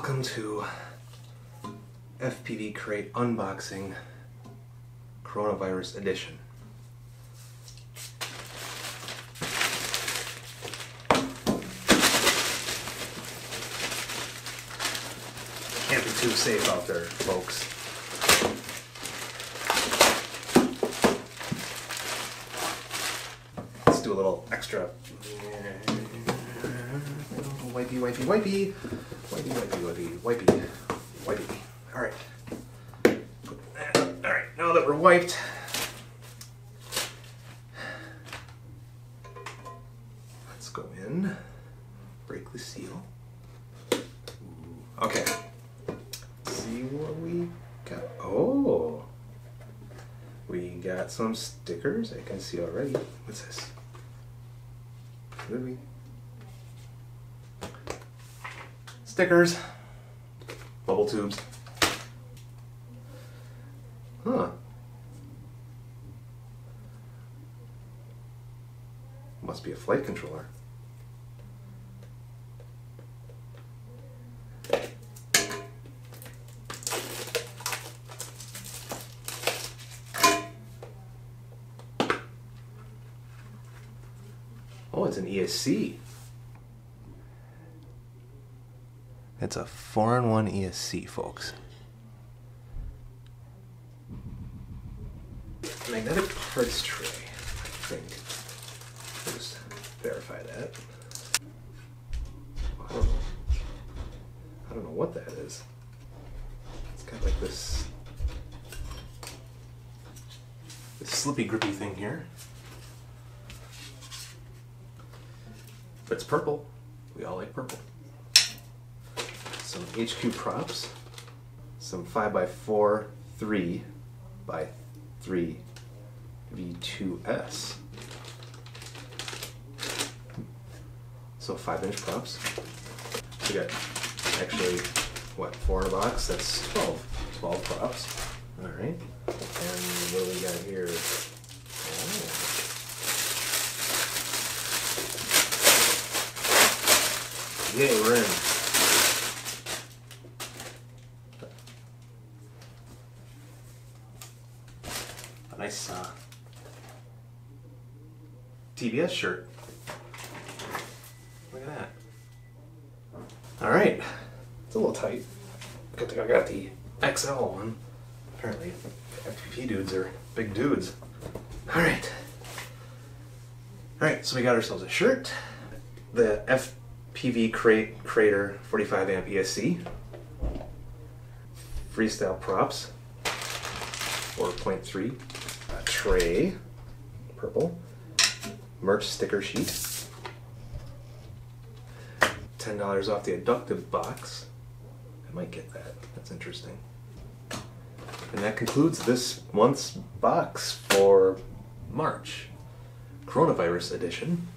Welcome to FPV Crate Unboxing Coronavirus Edition. Can't be too safe out there, folks. Let's do a little extra wipey, wipey, wipey. Wipey, wipey, wipey, wipey, wipey. Alright. Alright, now that we're wiped, let's go in, break the seal. Okay. See what we got. Oh! We got some stickers I can see already. What's this? What did we? Stickers, bubble tubes. Huh. Must be a flight controller. Oh, it's an ESC. It's a 4-in-1 ESC, folks. Magnetic parts tray, I think. I'll just verify that. I don't know what that is. It's got like this slippy grippy thing here. But it's purple. We all like purple. Some HQ props, some 5x4 3x3 V2S. So 5-inch props. We got actually, what, 4 in a box? That's 12 props. All right. And what do we got here? Oh. Yay, we're in. Nice TBS shirt. Look at that. All right, it's a little tight. Good thing I got the XL one. Apparently, FPV dudes are big dudes. All right. So we got ourselves a shirt, the FPV Crater 45 amp ESC, freestyle props, 4.3. Tray, purple, merch sticker sheet, $10 off the adductive box. I might get that. That's interesting. And that concludes this month's box for March, Coronavirus Edition.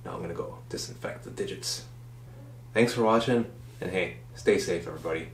Now I'm going to go disinfect the digits. Thanks for watching, and hey, stay safe, everybody.